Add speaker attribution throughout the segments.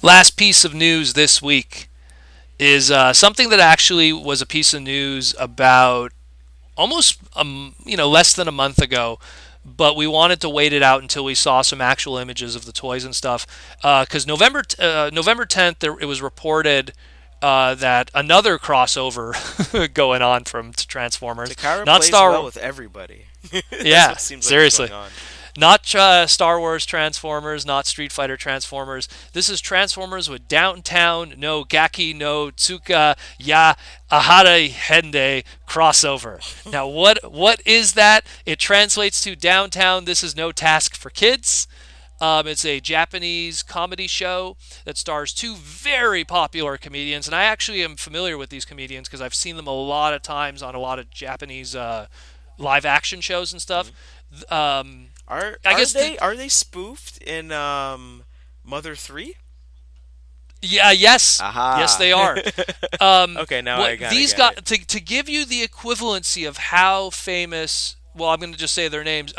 Speaker 1: Last piece of news this week is something that actually was a piece of news about almost less than a month ago, but we wanted to wait it out until we saw some actual images of the toys and stuff. Because November 10th, it was reported that another crossover going on from Transformers,
Speaker 2: Takara
Speaker 1: not
Speaker 2: plays well
Speaker 1: Star.
Speaker 2: with everybody. That's
Speaker 1: Yeah,
Speaker 2: what seems like is
Speaker 1: seriously.
Speaker 2: going on.
Speaker 1: Not Star Wars Transformers, not Street Fighter Transformers. This is Transformers with Downtown no Gaki no Tsuka ya Arahende crossover. Now, what is that? It translates to Downtown. This is no task for kids. It's a Japanese comedy show that stars two very popular comedians, and I actually am familiar with these comedians because I've seen them a lot of times on a lot of Japanese live action shows and stuff.
Speaker 2: Mhm.
Speaker 1: Um,
Speaker 2: Are
Speaker 1: I
Speaker 2: are
Speaker 1: guess
Speaker 2: they are they spoofed in Mother 3?
Speaker 1: yeah, yes, yes,
Speaker 2: Aha.
Speaker 1: they are. Um,
Speaker 2: Okay, now I
Speaker 1: what
Speaker 2: gotta
Speaker 1: these
Speaker 2: get it.
Speaker 1: got to give you the equivalency of how famous. Well, I'm going to just say their names: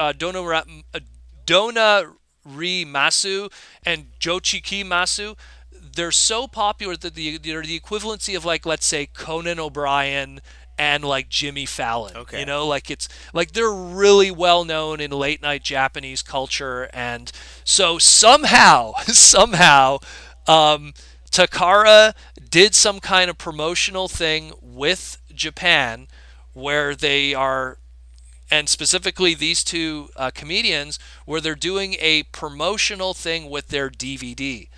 Speaker 1: Donarimasu and Jochikimasu. They're so popular that they're the equivalency of, like, let's say Conan O'Brien and like Jimmy Fallon.
Speaker 2: Okay.
Speaker 1: Like it's like they're really well known in late night Japanese culture, and so somehow somehow um, Takara did some kind of promotional thing with Japan where they are, and specifically these two comedians, where they're doing a promotional thing with their DVD.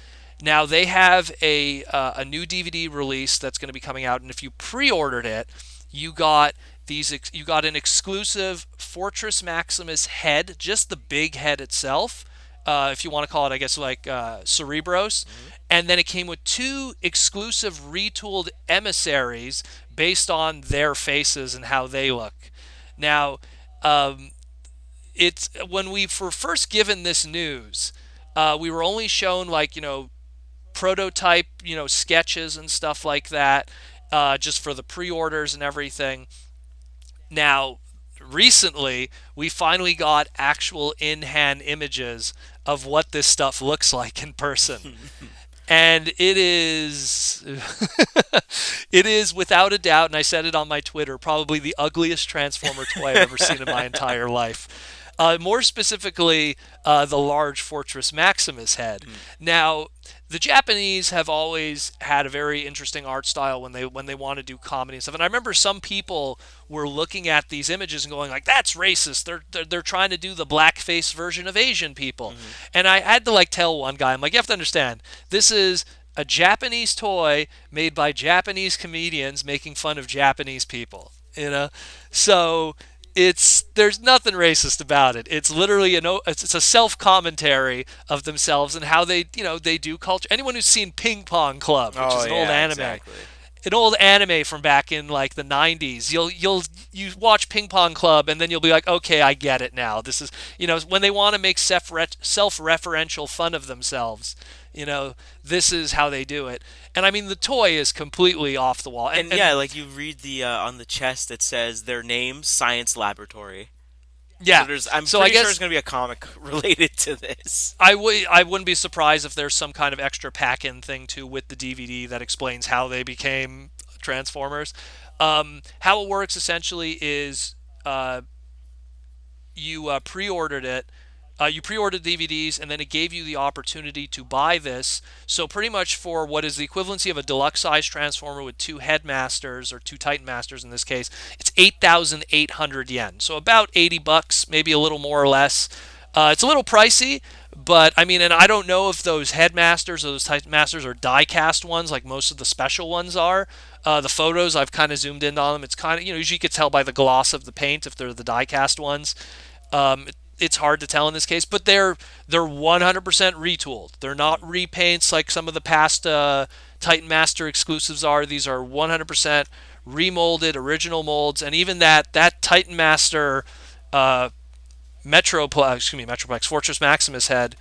Speaker 1: Now they have a new DVD release that's going to be coming out, and if you pre-ordered it, you got you got an exclusive Fortress Maximus head, just the big head itself, if you want to call it, I guess, like Cerebros.
Speaker 2: Hmm.
Speaker 1: And then it came with two exclusive retooled emissaries based on their faces and how they look. Now, um, it's when we were first given this news, we were only shown, like, prototype, sketches and stuff like that, just for the pre-orders and everything. Now, recently, we finally got actual in-hand images of what this stuff looks like in person. And it is it is without a doubt, and I said it on my Twitter, probably the ugliest Transformer toy I've ever seen in my entire life. More specifically, the large Fortress Maximus head. Now, the Japanese have always had a very interesting art style when they want to do comedy and stuff. And I remember some people were looking at these images and going like, "That's racist. They're trying to do the blackface version of Asian people."
Speaker 2: Hmm.
Speaker 1: And I had to, like, tell one guy, I'm like, "You have to understand, this is a Japanese toy made by Japanese comedians making fun of Japanese people." So there's nothing racist about it. It's literally it's a self commentary of themselves and how they do culture. Anyone who's seen Ping Pong Club, which
Speaker 2: Oh
Speaker 1: is
Speaker 2: yeah, exactly.
Speaker 1: an old anime from back in like the 90s, you watch Ping Pong Club and then you'll be like, okay, I get it now. This is, when they want to make self-referential fun of themselves, this is how they do it. And I mean, the toy is completely off the wall. and,
Speaker 2: And yeah,
Speaker 1: and
Speaker 2: like you read the on the chest it says their name, Science Laboratory. So
Speaker 1: yeah,
Speaker 2: I'm
Speaker 1: so I
Speaker 2: pretty sure there's
Speaker 1: guess
Speaker 2: gonna be a comic related to this.
Speaker 1: I wouldn't be surprised if there's some kind of extra pack-in thing too with the DVD that explains how they became Transformers. How it works essentially is, you pre-ordered it. You pre-ordered DVDs, and then it gave you the opportunity to buy this. So pretty much for what is the equivalency of a deluxe size Transformer with two Headmasters, or two Titan Masters in this case, it's 8,800 yen. So about $80, maybe a little more or less. It's a little pricey, but I mean, and I don't know if those Headmasters or those Titan Masters are die-cast ones like most of the special ones are. The photos, I've kind of zoomed in on them. It's kind of, usually you could tell by the gloss of the paint if they're the die-cast ones. It's hard to tell in this case, but they're 100% retooled. They're not repaints like some of the past Titan Master exclusives are. These are 100% remolded, original molds, and even that Titan Master uh, Metroplex Fortress Maximus head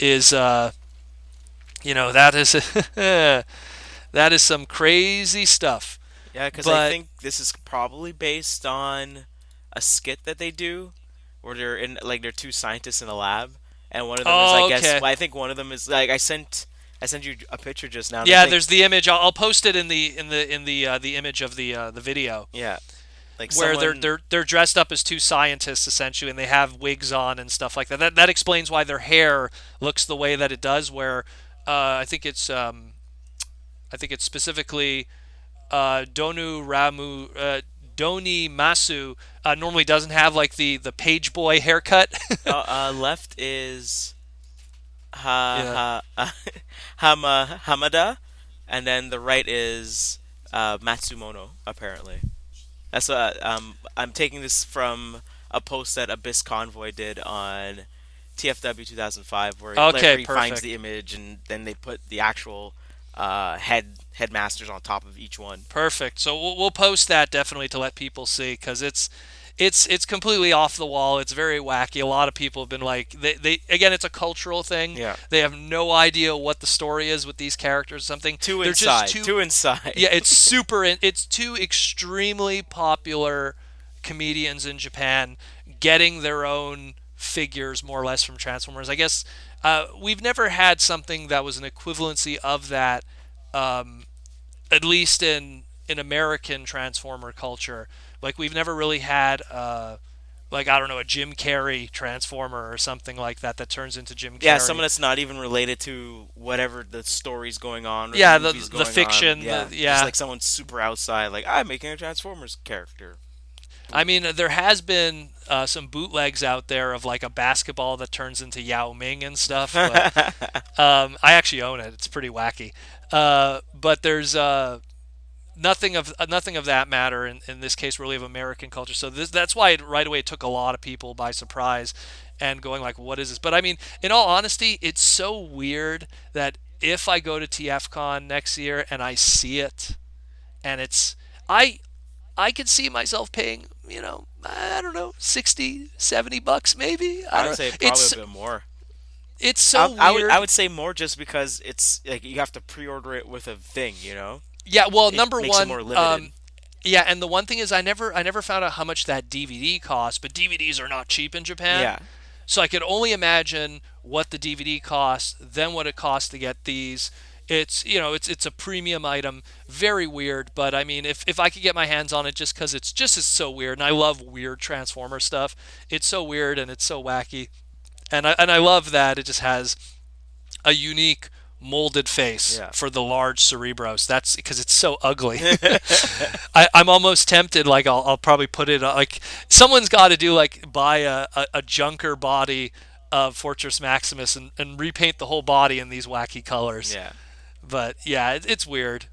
Speaker 1: is, that is that is some crazy stuff.
Speaker 2: Yeah, because I
Speaker 1: But
Speaker 2: think this is probably based on a skit that they do, where they're two scientists in a lab, and one of them is, I
Speaker 1: oh,
Speaker 2: guess,
Speaker 1: okay,
Speaker 2: well, I think one of them is like I sent I sent you a picture just now, and I
Speaker 1: Yeah,
Speaker 2: think,
Speaker 1: there's the image. I'll post it in the image of the video
Speaker 2: yeah, like
Speaker 1: where they're
Speaker 2: someone,
Speaker 1: they're they're dressed up as two scientists essentially, and they have wigs on and stuff like that. That explains why their hair looks the way that it does. Where I think it's specifically Donarimasu normally doesn't have like the page boy haircut.
Speaker 2: left is
Speaker 1: Yeah.
Speaker 2: Hamada, and then the right is Matsumono. Apparently, that's I'm taking this from a post that Abyss Convoy did on TFW 2005, where
Speaker 1: Okay,
Speaker 2: he finds
Speaker 1: perfect.
Speaker 2: the image, and then they put the actual headmasters on top of each one.
Speaker 1: Perfect. So we'll post that definitely to let people see because it's completely off the wall. It's very wacky. A lot of people have been like they again it's a cultural thing.
Speaker 2: Yeah,
Speaker 1: They have no idea what the story is with these characters or something.
Speaker 2: two
Speaker 1: They're just
Speaker 2: inside,
Speaker 1: too
Speaker 2: two inside.
Speaker 1: yeah, it's two extremely popular comedians in Japan getting their own figures more or less from Transformers. I guess we've never had something that was an equivalency of that um, at least in American Transformer culture. Like we've never really had like I don't know a Jim Carrey Transformer or something like that that turns into Jim
Speaker 2: Yeah,
Speaker 1: Carrey.
Speaker 2: someone that's not even related to whatever the story's going on or the
Speaker 1: Yeah,
Speaker 2: movie's
Speaker 1: the
Speaker 2: going on.
Speaker 1: fiction,
Speaker 2: Yeah, just
Speaker 1: yeah.
Speaker 2: like someone super outside, like I'm making a Transformers character.
Speaker 1: I mean, there has been some bootlegs out there of like a basketball that turns into Yao Ming and stuff, but I actually own it. It's pretty wacky. But there's nothing of that matter in this case really of American culture. So that's why right away it took a lot of people by surprise and going like, what is this? But I mean, in all honesty, it's so weird that if I go to TFCon next year and I see it and I I could see myself paying, I don't know, 60, $70 maybe. I
Speaker 2: I would
Speaker 1: don't
Speaker 2: say
Speaker 1: know.
Speaker 2: probably a bit more.
Speaker 1: It's
Speaker 2: I,
Speaker 1: so
Speaker 2: I would I
Speaker 1: weird.
Speaker 2: would say more just because it's like you have to pre-order it with a thing.
Speaker 1: Yeah, well,
Speaker 2: It
Speaker 1: number
Speaker 2: makes it
Speaker 1: one,
Speaker 2: more limited.
Speaker 1: yeah, and the one thing is I never found out how much that DVD cost, but DVDs are not cheap in Japan.
Speaker 2: Yeah.
Speaker 1: So I could only imagine what the DVD costs, then what it costs to get these. It's a premium item, very weird, but I mean if I could get my hands on it just cuz it's just is so weird and I love weird Transformer stuff. It's so weird and it's so wacky. And I love that it just has a unique molded face
Speaker 2: Yeah.
Speaker 1: for the large Cerebros. That's because it's so ugly. I'm almost tempted. Like I'll probably put it like someone's got to do like buy a junker body of Fortress Maximus and repaint the whole body in these wacky colors.
Speaker 2: Yeah.
Speaker 1: But yeah, it's weird.